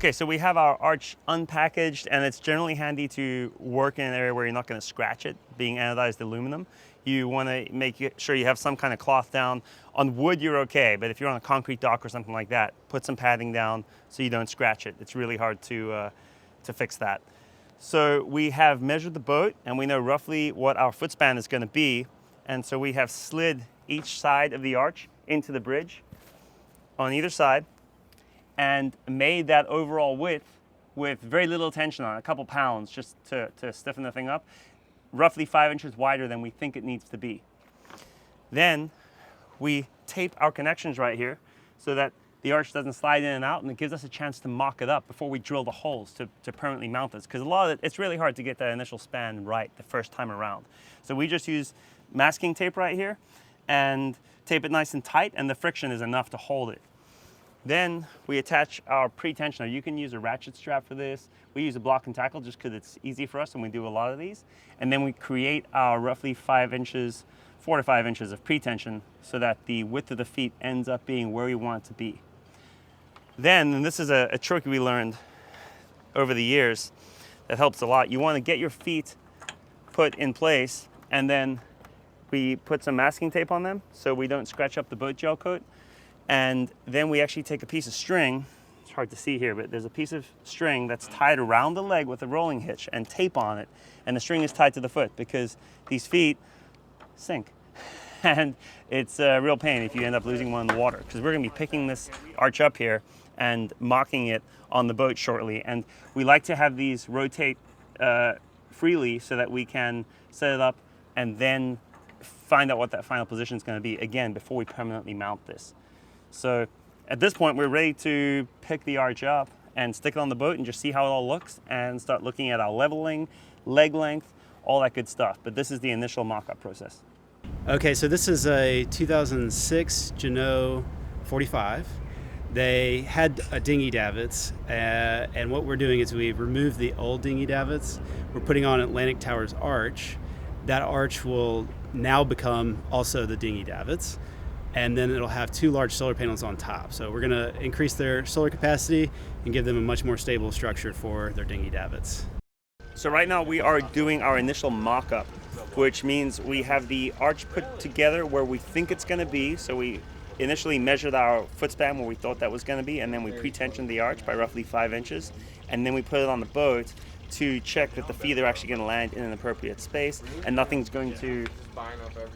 Okay, so we have our arch unpackaged, and it's generally handy to work in an area where you're not going to scratch it, being anodized aluminum. You want to make sure you have some kind of cloth down. On wood, you're okay, but if you're on a concrete dock or something like that, put some padding down so you don't scratch it. It's really hard to fix that. So we have measured the boat, and we know roughly what our foot span is going to be, and so we have slid each side of the arch into the bridge on either side, and made that overall width with very little tension on it, a couple pounds just to stiffen the thing up, roughly 5 inches wider than we think it needs to be. Then we tape our connections right here so that the arch doesn't slide in and out, and it gives us a chance to mock it up before we drill the holes to permanently mount this, because a lot of it's really hard to get that initial span right the first time around. So we just use masking tape right here and tape it nice and tight, and the friction is enough to hold it. Then we attach our pretensioner. You can use a ratchet strap for this. We use a block and tackle just because it's easy for us and we do a lot of these. And then we create our roughly 5 inches, 4 to 5 inches of pretension so that the width of the feet ends up being where we want it to be. Then, and this is a trick we learned over the years that helps a lot, you want to get your feet put in place, and then we put some masking tape on them so we don't scratch up the boat gel coat. And then we actually take a piece of string, it's hard to see here, but there's a piece of string that's tied around the leg with a rolling hitch and tape on it. And the string is tied to the foot because these feet sink. And it's a real pain if you end up losing one in the water, because we're gonna be picking this arch up here and mocking it on the boat shortly. And we like to have these rotate freely so that we can set it up and then find out what that final position is gonna be, again, before we permanently mount this. So at this point, we're ready to pick the arch up and stick it on the boat and just see how it all looks and start looking at our leveling, leg length, all that good stuff. But this is the initial mock-up process. Okay, so this is a 2006 Jeanneau 45. They had a dinghy davits, and what we're doing is we've removed the old dinghy davits. We're putting on Atlantic Tower's arch. That arch will now become also the dinghy davits, and then it'll have 2 large solar panels on top. So we're gonna increase their solar capacity and give them a much more stable structure for their dinghy davits. So right now we are doing our initial mock-up, which means we have the arch put together where we think it's gonna be. So we initially measured our foot span where we thought that was gonna be, and then we pretensioned the arch by roughly 5 inches, and then we put it on the boat to check that the feet are actually going to land in an appropriate space and nothing's going to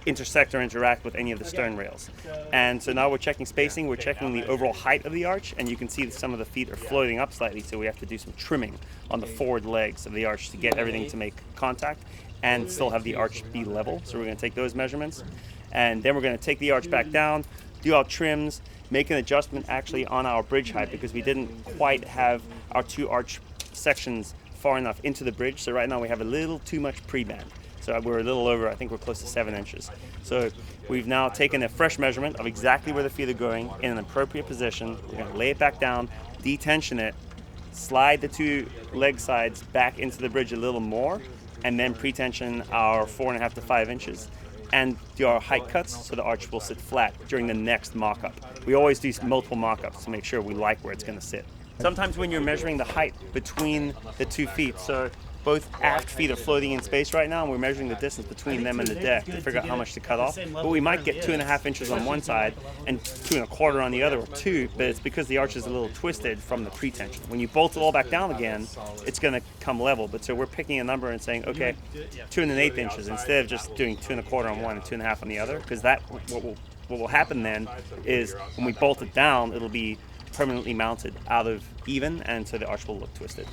intersect or interact with any of the stern rails. And so now we're checking spacing, we're checking the overall height of the arch, and you can see that some of the feet are floating up slightly, so we have to do some trimming on the forward legs of the arch to get everything to make contact and still have the arch be level. So we're going to take those measurements, and then we're going to take the arch back down, do our trims, make an adjustment actually on our bridge height because we didn't quite have our 2 arch sections far enough into the bridge. So right now we have a little too much pre-bend. So we're a little over, I think we're close to 7 inches. So we've now taken a fresh measurement of exactly where the feet are going in an appropriate position. We're gonna lay it back down, detension it, slide the 2 leg sides back into the bridge a little more, and then pretension our 4.5 to 5 inches. And do our height cuts so the arch will sit flat during the next mock-up. We always do multiple mock-ups to make sure we like where it's gonna sit. Sometimes when you're measuring the height between the 2 feet, so both aft feet are floating in space right now, and we're measuring the distance between them and the deck to figure out how much to cut off. But we might get 2.5 inches on one side and 2.25 on the other, or 2, but it's because the arch is a little twisted from the pretension. When you bolt it all back down again, it's gonna come level. But so we're picking a number and saying, okay, 2.125 inches instead of just doing 2.25 on one and 2.5 on the other, because that what will happen then is when we bolt it down, it'll be permanently mounted out of even, and so the arch will look twisted.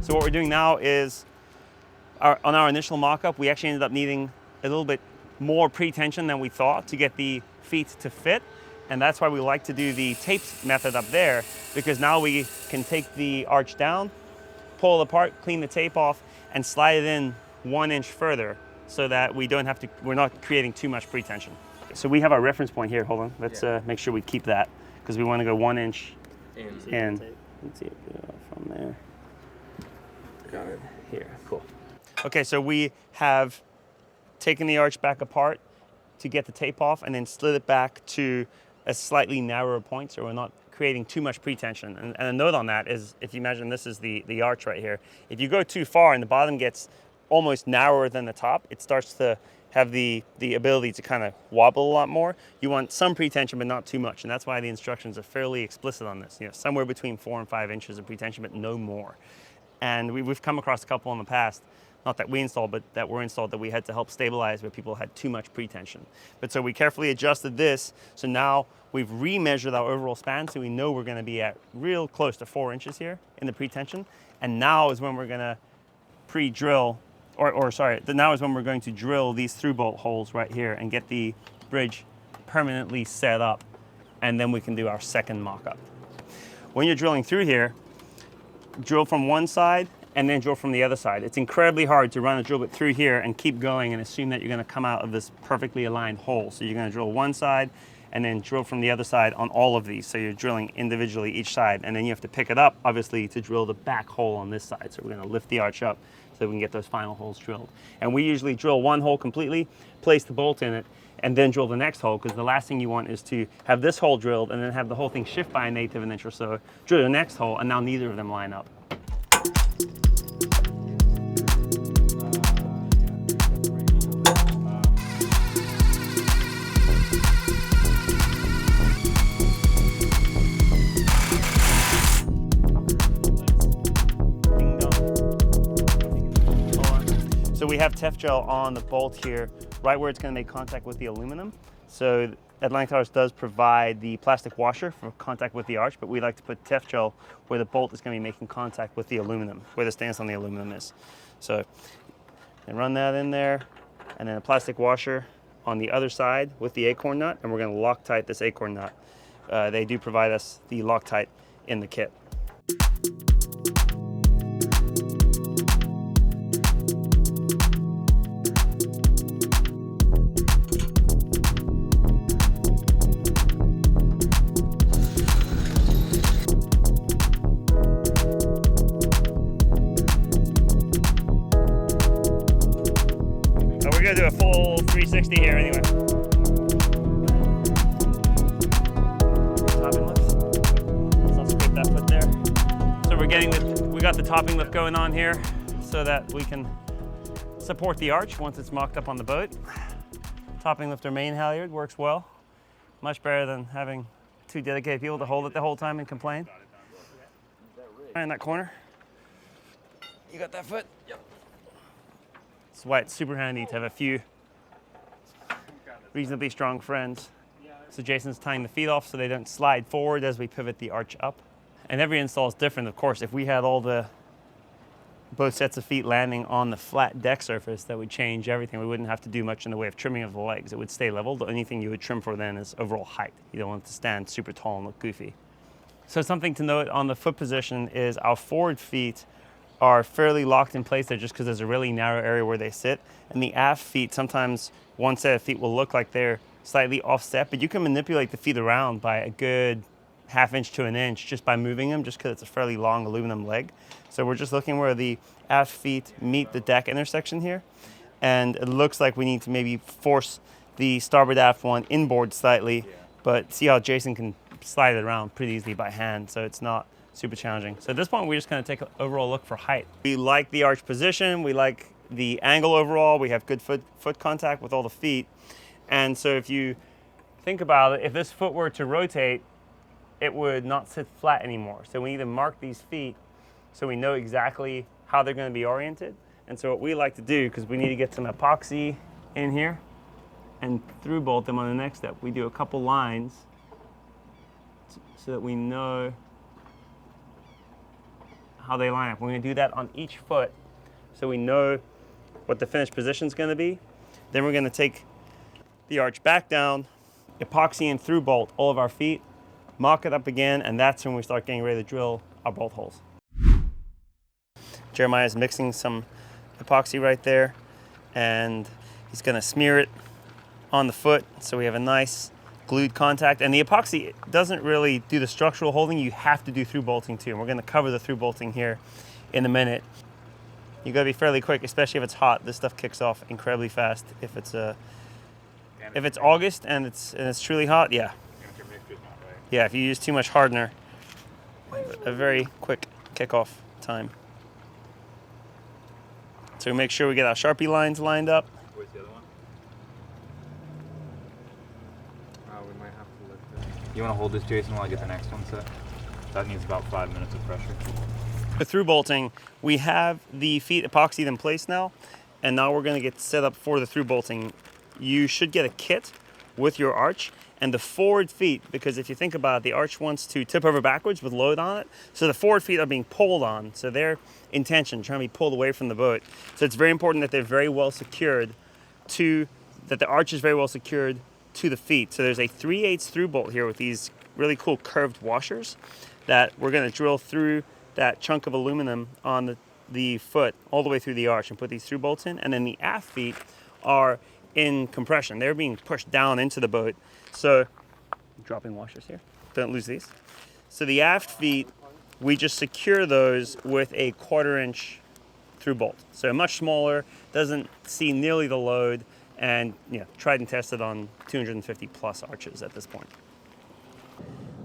So what we're doing now is, on our initial mock-up, we actually ended up needing a little bit more pretension than we thought to get the feet to fit, and that's why we like to do the tape method up there, because now we can take the arch down, pull it apart, clean the tape off, and slide it in 1 inch further, so that we don't have to, we're not creating too much pretension. So we have our reference point here, hold on. Let's make sure we keep that, because we want to go 1 inch in. Let's see it from there. Got it. Here, cool. Okay, so we have taken the arch back apart to get the tape off and then slid it back to a slightly narrower point so we're not creating too much pretension. And a note on that is, if you imagine this is the arch right here, if you go too far and the bottom gets almost narrower than the top, it starts to have the ability to kind of wobble a lot more. You want some pretension, but not too much. And that's why the instructions are fairly explicit on this. You know, somewhere between 4 and 5 inches of pretension, but no more. And we've come across a couple in the past, not that we installed, but that were installed that we had to help stabilize where people had too much pretension. But so we carefully adjusted this. So now we've remeasured our overall span, so we know we're gonna be at real close to 4 inches here in the pretension. And now is when we're gonna pre-drill, now is when we're going to drill these through bolt holes right here and get the bridge permanently set up. And then we can do our second mock-up. When you're drilling through here, drill from one side and then drill from the other side. It's incredibly hard to run a drill bit through here and keep going and assume that you're gonna come out of this perfectly aligned hole. So you're gonna drill one side and then drill from the other side on all of these. So you're drilling individually each side, and then you have to pick it up, obviously, to drill the back hole on this side. So we're gonna lift the arch up so we can get those final holes drilled. And we usually drill one hole completely, place the bolt in it, and then drill the next hole, because the last thing you want is to have this hole drilled and then have the whole thing shift by an eighth of an inch or so, drill the next hole, and now neither of them line up. So we have Tef gel on the bolt here, right where it's going to make contact with the aluminum. So Atlantic Towers does provide the plastic washer for contact with the arch, but we like to put Tef gel where the bolt is going to be making contact with the aluminum, where the stance on the aluminum is. So and run that in there, and then a plastic washer on the other side with the acorn nut, and we're going to Loctite this acorn nut. They do provide us the Loctite in the kit. We're gonna do a full 360 here anyway. Topping lift. So I'll scrape that foot there. So we got the topping lift going on here so that we can support the arch once it's mocked up on the boat. Topping lift or main halyard works well. Much better than having 2 dedicated people to hold it the whole time and complain. Right in that corner. You got that foot? Yep. That's why it's super handy to have a few reasonably strong friends. So Jason's tying the feet off so they don't slide forward as we pivot the arch up. And every install is different, of course. If we had both sets of feet landing on the flat deck surface, that would change everything. We wouldn't have to do much in the way of trimming of the legs. It would stay level. The only thing you would trim for then is overall height. You don't want it to stand super tall and look goofy. So something to note on the foot position is our forward feet are fairly locked in place there just because there's a really narrow area where they sit. And the aft feet, sometimes one set of feet will look like they're slightly offset, but you can manipulate the feet around by a good ½ inch to an inch just by moving them, just because it's a fairly long aluminum leg. So we're just looking where the aft feet meet the deck intersection here. And it looks like we need to maybe force the starboard aft one inboard slightly, but see how Jason can slide it around pretty easily by hand, so it's not super challenging. So at this point, we're just going to take an overall look for height. We like the arch position. We like the angle overall. We have good foot contact with all the feet. And so if you think about it, if this foot were to rotate, it would not sit flat anymore. So we need to mark these feet so we know exactly how they're going to be oriented. And so what we like to do, because we need to get some epoxy in here and through bolt them on the next step, we do a couple lines so that we know how they line up. We're going to do that on each foot so we know what the finished position is going to be. Then we're going to take the arch back down, epoxy in through bolt all of our feet, mock it up again, and that's when we start getting ready to drill our bolt holes. Jeremiah's mixing some epoxy right there, and he's going to smear it on the foot so we have a nice glued contact. And the epoxy doesn't really do the structural holding. You have to do through bolting too, and we're going to cover the through bolting here in a minute. You got to be fairly quick, especially if it's hot. This stuff kicks off incredibly fast if it's a If it's August and it's truly hot, yeah. Yeah, if you use too much hardener, a very quick kickoff time. So make sure we get our Sharpie lines lined up. Where's the other one? We might have to lift it. You want to hold this, Jason, while I get the next one set? That needs about 5 minutes of pressure. For through bolting, we have the feet epoxied in place now, and now we're going to get set up for the through bolting. You should get a kit with your arch and the forward feet, because if you think about it, the arch wants to tip over backwards with load on it. So the forward feet are being pulled on. So they're in tension, trying to be pulled away from the boat. So it's very important that they're very well secured that the arch is very well secured to the feet. So there's a 3/8 through bolt here with these really cool curved washers that we're gonna drill through that chunk of aluminum on the foot all the way through the arch and put these through bolts in. And then the aft feet are in compression. They're being pushed down into the boat. So, dropping washers here, don't lose these. So the aft feet, we just secure those with a 1/4 inch through bolt. So much smaller, doesn't see nearly the load, and tried and tested on 250 plus arches at this point.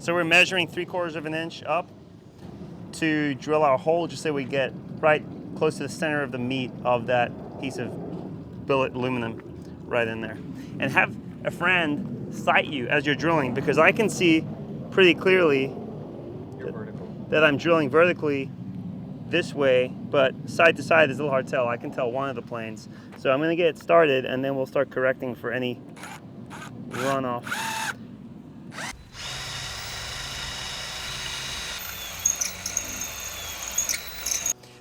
So we're measuring 3/4 of an inch up to drill our hole, just so we get right close to the center of the meat of that piece of billet aluminum right in there. And have a friend sight you as you're drilling, because I can see pretty clearly that I'm drilling vertically this way, but side to side is a little hard to tell. I can tell one of the planes. So I'm gonna get it started, and then we'll start correcting for any runoff.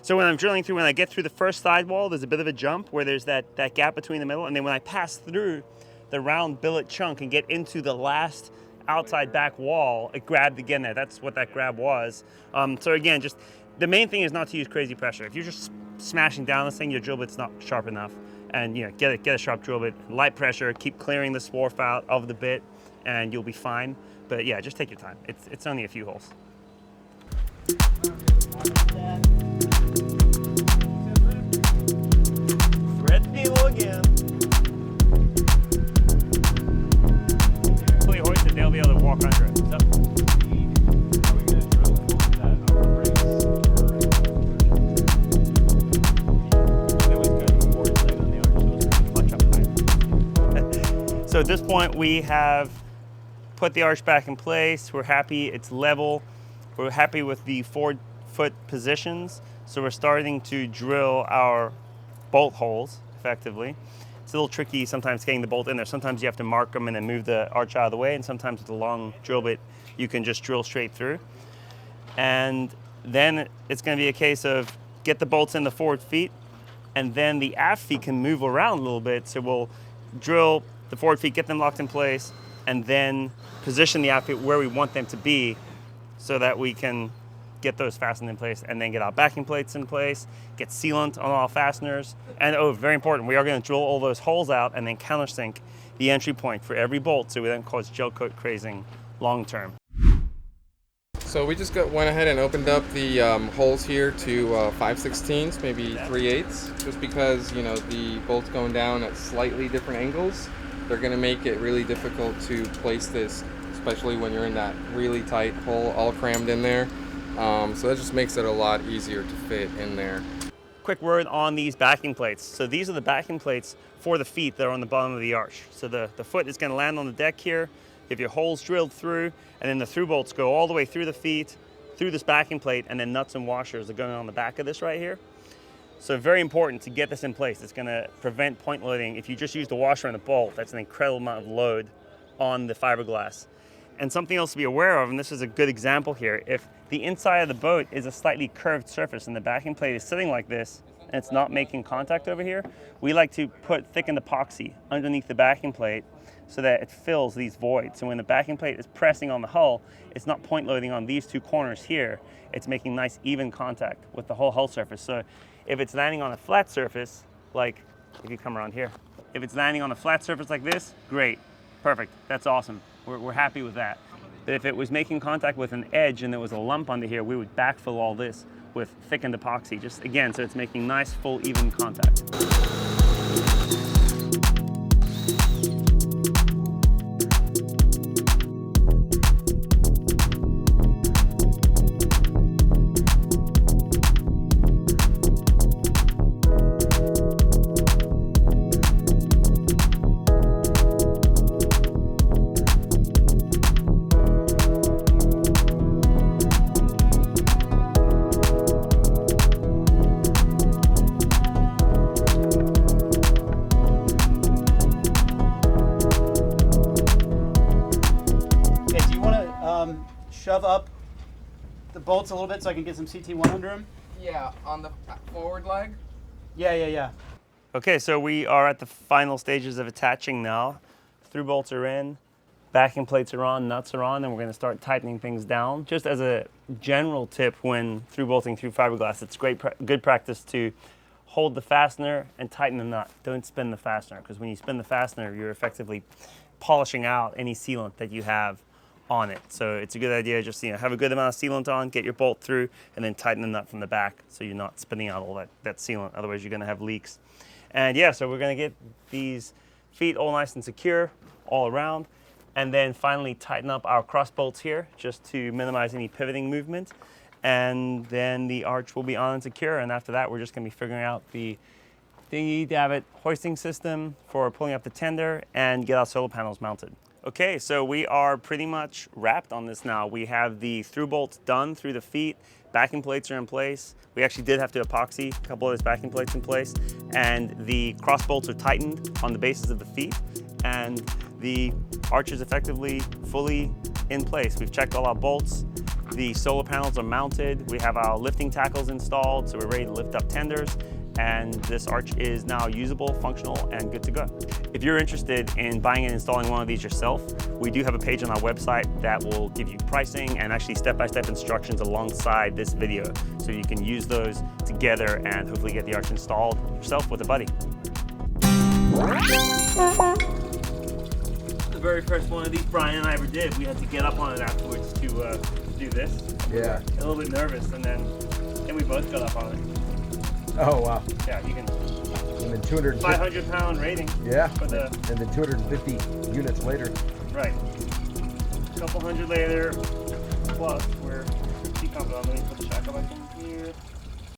So when I'm drilling through, when I get through the first sidewall, there's a bit of a jump where there's that gap between the middle, and then when I pass through the round billet chunk and get into the last outside back wall, it grabbed again there. That's what that grab was. So again, just the main thing is not to use crazy pressure. If you're just smashing down this thing, your drill bit's not sharp enough. And get a sharp drill bit, light pressure, keep clearing the swarf out of the bit, and you'll be fine. But yeah, just take your time. It's only a few holes. Thread the needle again. Fully hoisted, they'll be able to walk under it. So. So at this point, we have put the arch back in place. We're happy it's level. We're happy with the forward foot positions. So we're starting to drill our bolt holes effectively. It's a little tricky sometimes getting the bolt in there. Sometimes you have to mark them and then move the arch out of the way. And sometimes with a long drill bit, you can just drill straight through. And then it's going to be a case of get the bolts in the forward feet, and then the aft feet can move around a little bit. So we'll drill the forward feet, get them locked in place, and then position the aft feet where we want them to be so that we can get those fastened in place, and then get our backing plates in place, get sealant on all fasteners. And very important, we are going to drill all those holes out and then countersink the entry point for every bolt, so we don't cause gel coat crazing long term. So we just went ahead and opened up the holes here to 5/16, maybe 3/8, just because the bolts going down at slightly different angles, they're going to make it really difficult to place this, especially when you're in that really tight hole all crammed in there. So that just makes it a lot easier to fit in there. Quick word on these backing plates. So these are the backing plates for the feet that are on the bottom of the arch. So the foot is going to land on the deck here. You have your holes drilled through, and then the through bolts go all the way through the feet, through this backing plate, and then nuts and washers are going on the back of this right here. So very important to get this in place. It's going to prevent point loading. If you just use the washer and the bolt, that's an incredible amount of load on the fiberglass. And something else to be aware of, and this is a good example here, if the inside of the boat is a slightly curved surface and the backing plate is sitting like this and it's not making contact over here, we like to put thickened epoxy underneath the backing plate so that it fills these voids. So when the backing plate is pressing on the hull, it's not point loading on these two corners here. It's making nice even contact with the whole hull surface. So if it's landing on a flat surface, like if you come around here, if it's landing on a flat surface like this, great, perfect, that's awesome. We're happy with that. But if it was making contact with an edge and there was a lump under here, we would backfill all this with thickened epoxy, just again, so it's making nice, full, even contact. shove up the bolts a little bit so I can get some CT1 under them? Yeah, on the forward leg. Yeah. Okay, so we are at the final stages of attaching now. Through bolts are in, backing plates are on, nuts are on, and we're going to start tightening things down. Just as a general tip when through bolting through fiberglass, it's good practice to hold the fastener and tighten the nut. Don't spin the fastener, because when you spin the fastener, you're effectively polishing out any sealant that you have on it. So it's a good idea just have a good amount of sealant on, get your bolt through, and then tighten the nut from the back so you're not spinning out all that sealant. Otherwise, you're going to have leaks. And yeah, so we're going to get these feet all nice and secure all around, and then finally tighten up our cross bolts here just to minimize any pivoting movement. And then the arch will be on and secure, and after that we're just going to be figuring out the dinghy davit hoisting system for pulling up the tender and get our solar panels mounted. Okay, so we are pretty much wrapped on this now. We have the through bolts done through the feet, backing plates are in place. We actually did have to epoxy a couple of those backing plates in place, and the cross bolts are tightened on the bases of the feet, and the arch is effectively fully in place. We've checked all our bolts. The solar panels are mounted. We have our lifting tackles installed, so we're ready to lift up tenders. And this arch is now usable, functional, and good to go. If you're interested in buying and installing one of these yourself, we do have a page on our website that will give you pricing and actually step-by-step instructions alongside this video. So you can use those together and hopefully get the arch installed yourself with a buddy. The very first one of these Brian and I ever did, we had to get up on it afterwards to do this. Yeah. A little bit nervous, and then we both got up on it. Oh wow. Yeah, you can. And then 250. 500-pound rating. Yeah. For the. And then 250 units later. Right. A couple hundred later, plus we're pretty confident. Let me put the shackle back in here.